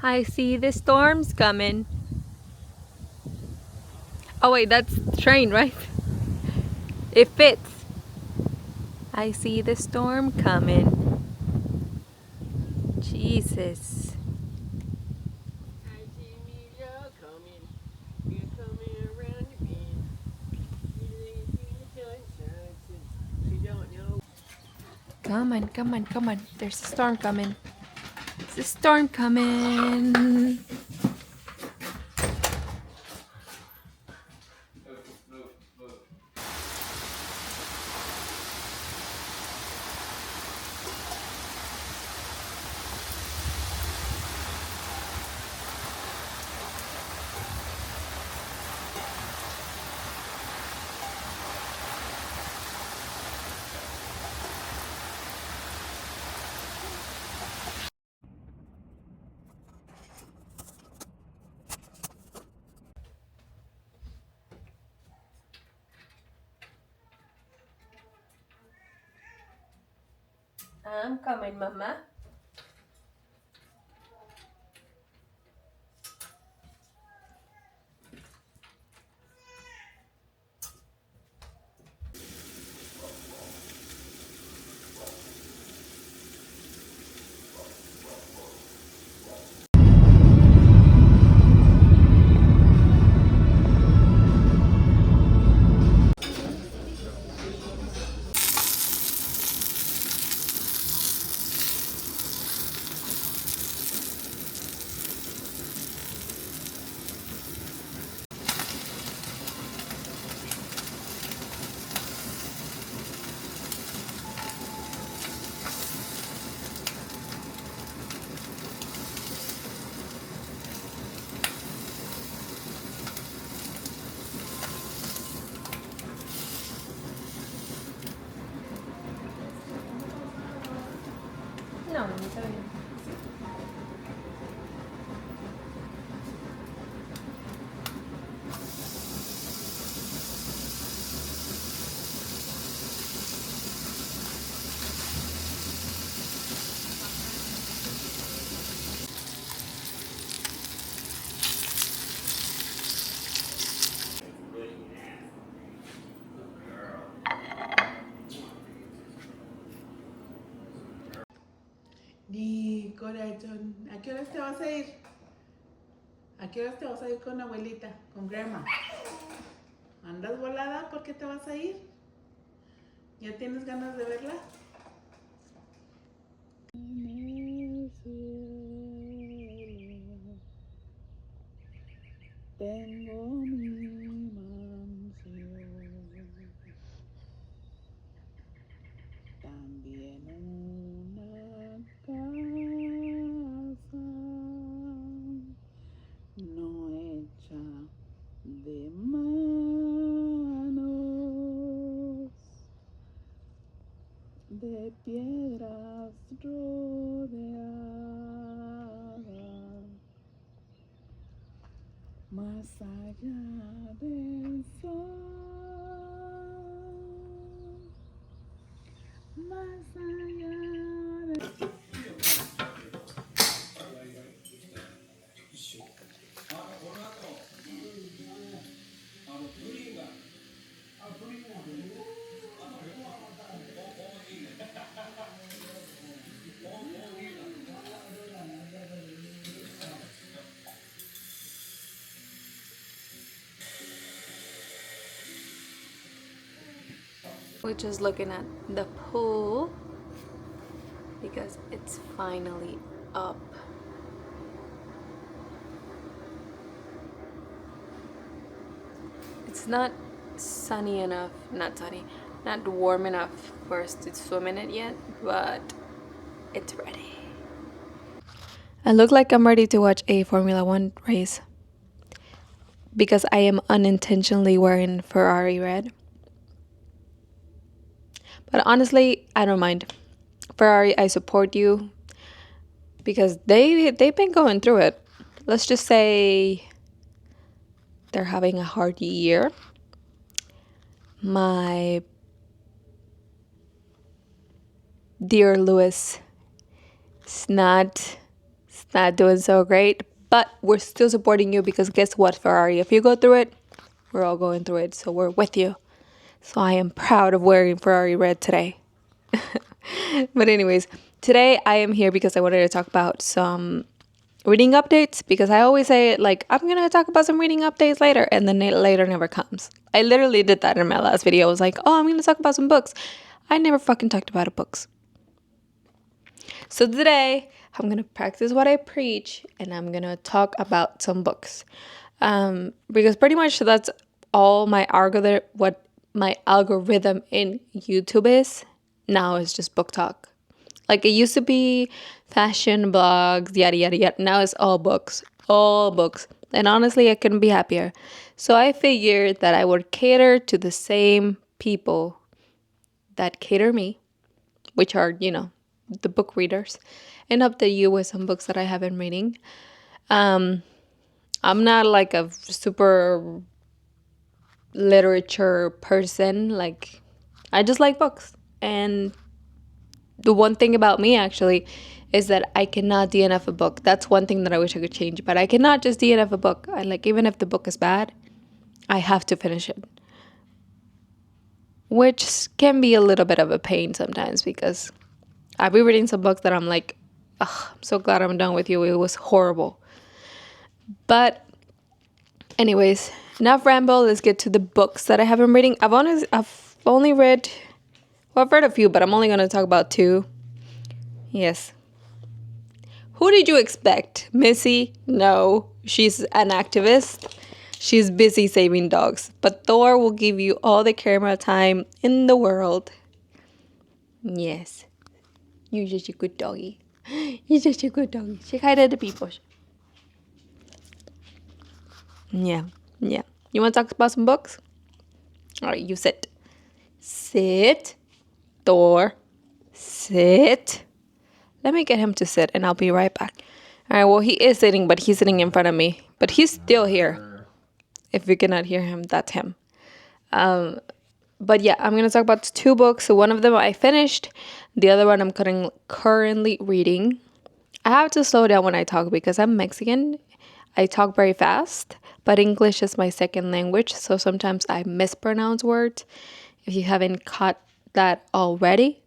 I see the storm's coming. Oh wait, that's train, right? It fits. I see the storm coming. Jesus. I see Amelia coming. You're coming around the bend. She don't know. Come on, come on, come on. There's a storm coming. There's a storm coming. I'm coming, Mama. No, está bien. Mi corazón, ¿a qué horas te vas a ir? ¿A qué horas te vas a ir con abuelita, con grandma? ¿Andas volada? ¿Por qué te vas a ir? ¿Ya tienes ganas de verla? Tengo mi mansión, también una casa no hecha de manos, de piedras rodeada, más allá del sol, más allá del... We're just looking at the pool because it's finally up. It's not sunny enough, not warm enough for us to swim in it yet, but it's ready. I look like I'm ready to watch a Formula One race because I am unintentionally wearing Ferrari red. But honestly, I don't mind. Ferrari, I support you because they've been going through it. Let's just say they're having a hard year. My dear Lewis is not not doing so great, but we're still supporting you because guess what, Ferrari? If you go through it, we're all going through it, so we're with you. So I am proud of wearing Ferrari red today. But anyways, today I am here because I wanted to talk about some reading updates because I always say like I'm gonna talk about some reading updates later, and then it later never comes. I literally did that in my last video. I was like, oh, I'm gonna talk about some books. I never fucking talked about books. So today I'm gonna practice what I preach, and I'm gonna talk about some books, because pretty much that's all my algorithm. What my algorithm in YouTube is now is just book talk. Like it used to be fashion blogs, yada yada yada. Now it's all books, all books. And honestly, I couldn't be happier. So I figured that I would cater to the same people that cater me, which are, the book readers, and update you with some books that I have been reading. I'm not like a super literature person. Like, I just like books. And the one thing about me actually is that I cannot DNF a book. That's one thing that I wish I could change. But I cannot just DNF a book. I like even if the book is bad, I have to finish it. Which can be a little bit of a pain sometimes because I've been reading some books that I'm like, ugh, I'm so glad I'm done with you. It was horrible. But anyways, enough ramble. Let's get to the books that I have been reading. I've only read, well, I've read a few, but I'm only gonna talk about two. Yes. Who did you expect? Missy? No, she's an activist. She's busy saving dogs. But Thor will give you all the camera time in the world. Yes. You're just a good doggy. You're just a good doggy. Say hi to the people. Yeah. You want to talk about some books? All right, you sit. Sit. Thor. Sit. Let me get him to sit and I'll be right back. All right, well, he is sitting, but he's sitting in front of me. But he's still here. If you cannot hear him, that's him. But yeah, I'm going to talk about two books. So one of them I finished. The other one I'm currently reading. I have to slow down when I talk because I'm Mexican. I talk very fast, but English is my second language. So sometimes I mispronounce words. If you haven't caught that already.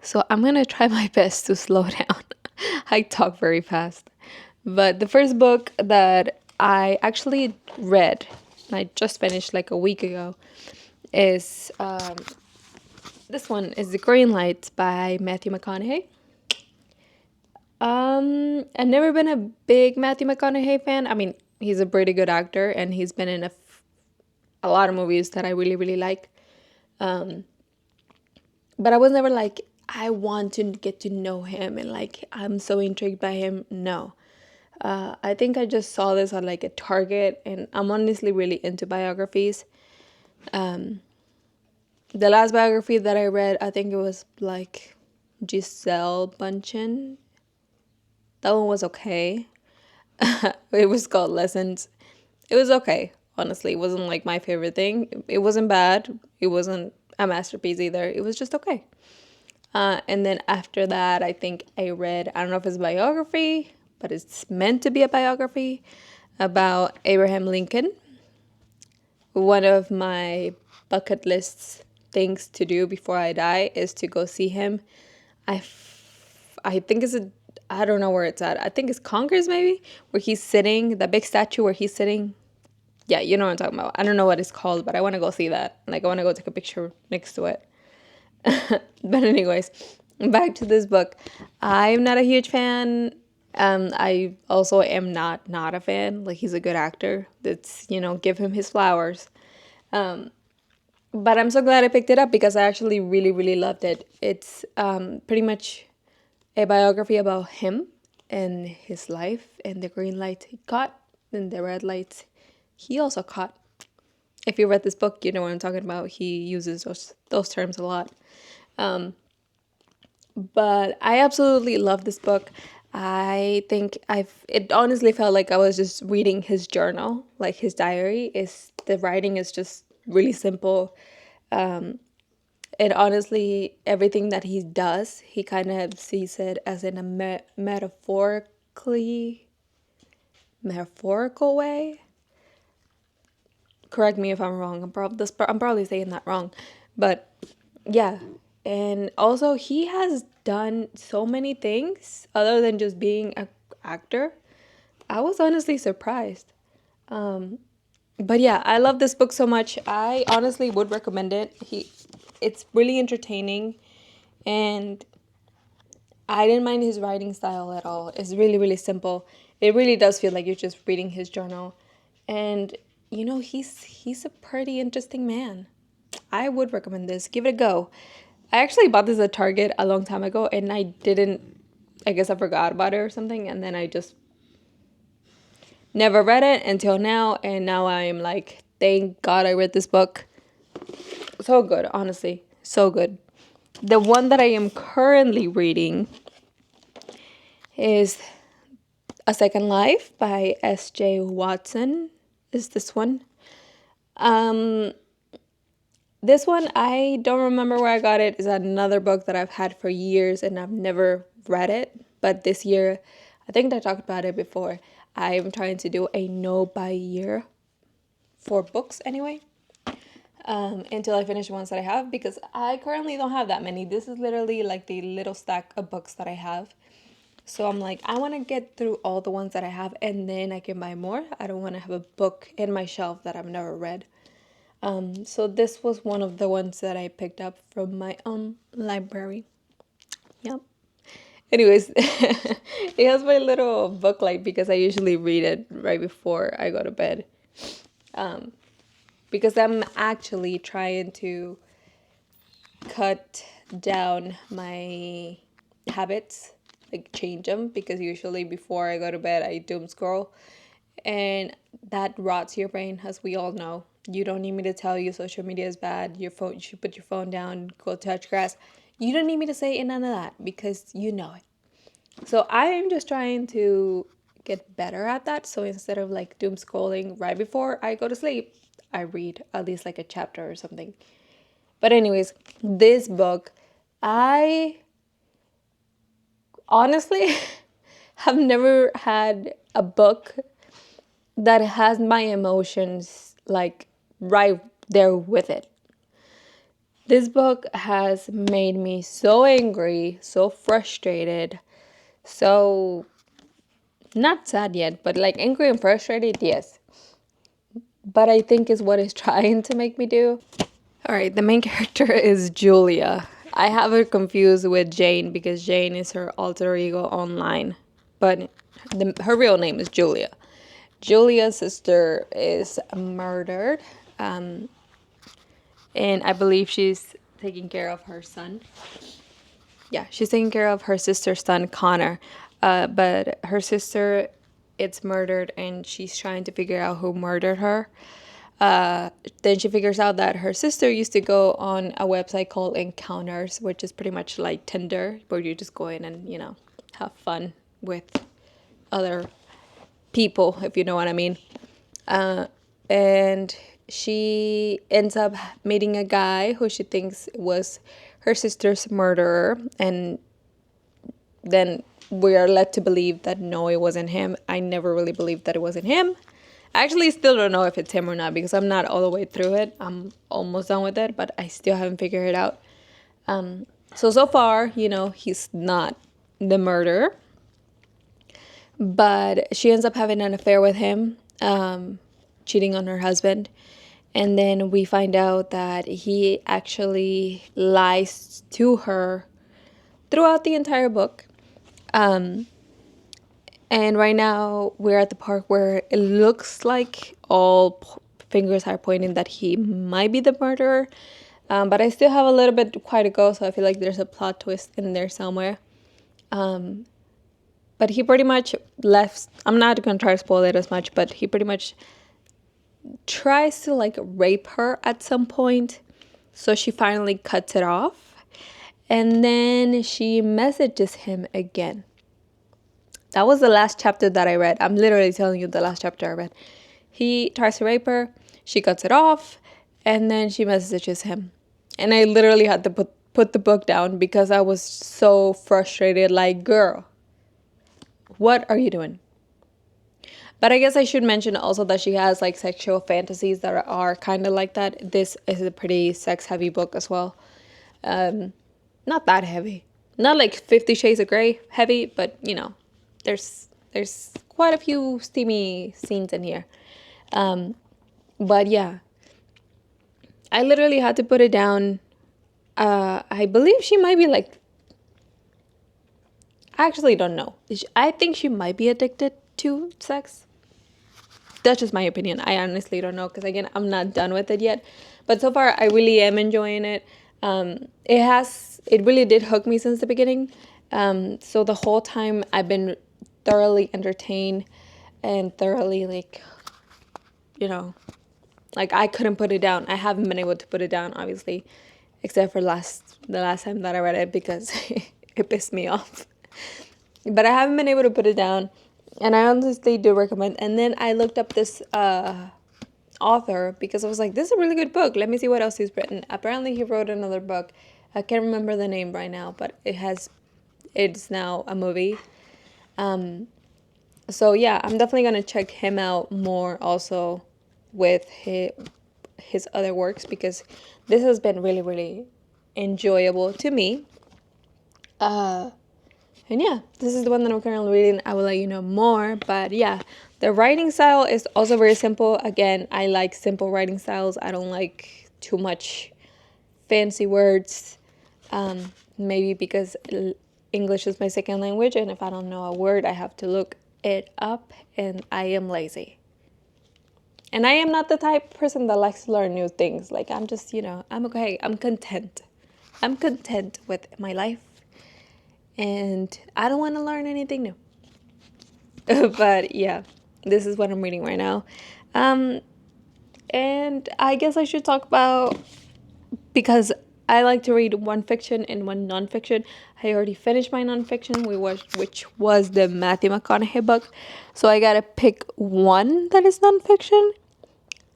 So I'm going to try my best to slow down. I talk very fast. But the first book that I actually read, and I just finished like a week ago, is this one is The Green Lights by Matthew McConaughey. I've never been a big Matthew McConaughey fan. I mean, he's a pretty good actor, and he's been in a lot of movies that I really, really like. But I was never like, I want to get to know him and like, I'm so intrigued by him. No. I think I just saw this at like a Target, and I'm honestly really into biographies. The last biography that I read, I think it was like Giselle Bundchen. That one was okay. It was called Lessons. It was okay, honestly. It wasn't like my favorite thing. It wasn't bad. It wasn't a masterpiece either. It was just okay. And then after that, I think I read, I don't know if it's a biography, but it's meant to be a biography about Abraham Lincoln. One of my bucket lists things to do before I die is to go see him. I think I don't know where it's at. I think it's Congress maybe, where he's sitting, the big statue where he's sitting. Yeah, you know what I'm talking about. I don't know what it's called, but I want to go see that. Like, I want to go take a picture next to it. But anyways, back to this book. I'm not a huge fan. I also am not a fan. Like, he's a good actor. That's, give him his flowers. But I'm so glad I picked it up because I actually really, really loved it. It's pretty much a biography about him and his life and the green lights he caught and the red lights he also caught. If you read this book, you know what I'm talking about. He uses those terms a lot. But I absolutely love this book. I think it honestly felt like I was just reading his journal, like his diary. The writing is just really simple. And honestly, everything that he does, he kind of sees it as in a metaphor metaphorical way. Correct me if I'm wrong. I'm probably saying that wrong, but yeah. And also, he has done so many things other than just being an actor. I was honestly surprised. But yeah, I love this book so much. I honestly would recommend it. It's really entertaining, and I didn't mind his writing style at all. It's really, really simple. It really does feel like you're just reading his journal. And he's a pretty interesting man. I would recommend this. Give it a go. I actually bought this at Target a long time ago and I guess I forgot about it or something, and then I just never read it until now, and now I am like, thank God I read this book. So good, honestly. So good. The one that I am currently reading is A Second Life by S.J. Watson. Is this one? Um, this one, I don't remember where I got it. It's another book that I've had for years and I've never read it. But this year, I think I talked about it before. I'm trying to do a no buy year for books anyway. Until I finish the ones that I have, because I currently don't have that many. This is literally like the little stack of books that I have. So I'm like, I want to get through all the ones that I have and then I can buy more. I don't want to have a book in my shelf that I've never read. So this was one of the ones that I picked up from my own library. Yep. Anyways, it has my little book light because I usually read it right before I go to bed. Because I'm actually trying to cut down my habits, like change them, because usually before I go to bed I doom scroll, and that rots your brain, as we all know. You don't need me to tell you social media is bad. You should put your phone down, go touch grass. You don't need me to say none of that because you know it. So I am just trying to get better at that. So instead of like doom scrolling right before I go to sleep, I read at least like a chapter or something. But anyways, this book, I honestly have never had a book that has my emotions like right there with it. This book has made me so angry, so frustrated, so not sad yet, but like angry and frustrated, yes. But I think is what it's trying to make me do. All right, the main character is Julia. I have her confused with Jane because Jane is her alter ego online, but her real name is Julia. Julia's sister is murdered, and I believe she's taking care of her son. Yeah, she's taking care of her sister's son, Connor, but her sister, it's murdered, and she's trying to figure out who murdered her. Then she figures out that her sister used to go on a website called Encounters, which is pretty much like Tinder, where you just go in and, have fun with other people, if you know what I mean. And she ends up meeting a guy who she thinks was her sister's murderer. And then we are led to believe that no, it wasn't him. I never really believed that it wasn't him. I actually still don't know if it's him or not because I'm not all the way through it. I'm almost done with it, but I still haven't figured it out. So far, he's not the murderer. But she ends up having an affair with him, cheating on her husband. And then we find out that he actually lies to her throughout the entire book. And right now we're at the part where it looks like all fingers are pointing that he might be the murderer. But I still have a little bit quite to go, so I feel like there's a plot twist in there somewhere. But he pretty much left. I'm not going to try to spoil it as much, but he pretty much tries to like rape her at some point. So she finally cuts it off. And then she messages him again. That was the last chapter that I read. I'm literally telling you the last chapter I read. He tries to rape her. She cuts it off. And then she messages him. And I literally had to put the book down because I was so frustrated. Like, girl, What are you doing? But I guess I should mention also that she has like sexual fantasies that are kind of like that. This is a pretty sex heavy book as well. Not that heavy. Not like 50 Shades of Grey heavy, but you know, there's quite a few steamy scenes in here. But yeah, I literally had to put it down. I believe she might be like, I actually don't know. I think she might be addicted to sex. That's just my opinion. I honestly don't know because again, I'm not done with it yet. But so far, I really am enjoying it. It really did hook me since the beginning. So the whole time I've been thoroughly entertained and thoroughly like, you know, like I couldn't put it down. I haven't been able to put it down, obviously, except for the last time that I read it because it pissed me off. But I haven't been able to put it down, and I honestly do recommend. And then I looked up this author because I was like, this is a really good book. Let me see what else he's written. Apparently, he wrote another book. I can't remember the name right now, but it's now a movie. So yeah, I'm definitely gonna check him out more also with his other works because this has been really, really enjoyable to me. And yeah, this is the one that I'm currently reading. I will let you know more. But yeah, the writing style is also very simple. Again, I like simple writing styles. I don't like too much fancy words. Maybe because English is my second language, and if I don't know a word, I have to look it up, and I am lazy. And I am not the type of person that likes to learn new things. Like, I'm just, I'm okay. I'm content. I'm content with my life, and I don't want to learn anything new. But yeah, this is what I'm reading right now. And I guess I should talk about, because I like to read one fiction and one nonfiction. I already finished my nonfiction, which was the Matthew McConaughey book. So I gotta pick one that is nonfiction.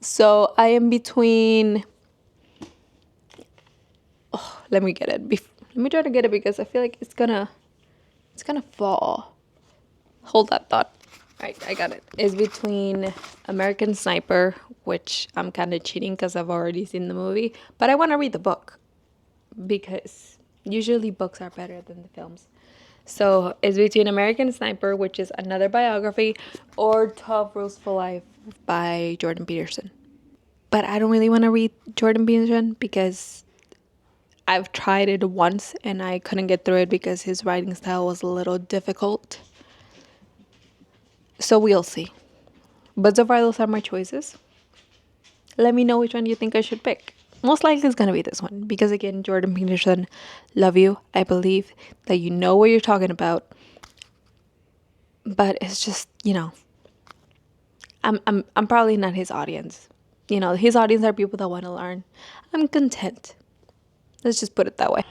So I am between. Oh, let me get it. Let me try to get it because I feel like it's gonna fall. Hold that thought. Right, I got it. It's between American Sniper, which I'm kind of cheating because I've already seen the movie, but I want to read the book because usually books are better than the films. So it's between American Sniper, which is another biography, or 12 Rules for Life by Jordan Peterson. But I don't really want to read Jordan Peterson because I've tried it once and I couldn't get through it because his writing style was a little difficult. So we'll see. But so far, those are my choices. Let me know which one you think I should pick. Most likely it's going to be this one. Because again, Jordan Peterson, love you. I believe that you know what you're talking about. But it's just, I'm probably not his audience. His audience are people that want to learn. I'm content. Let's just put it that way.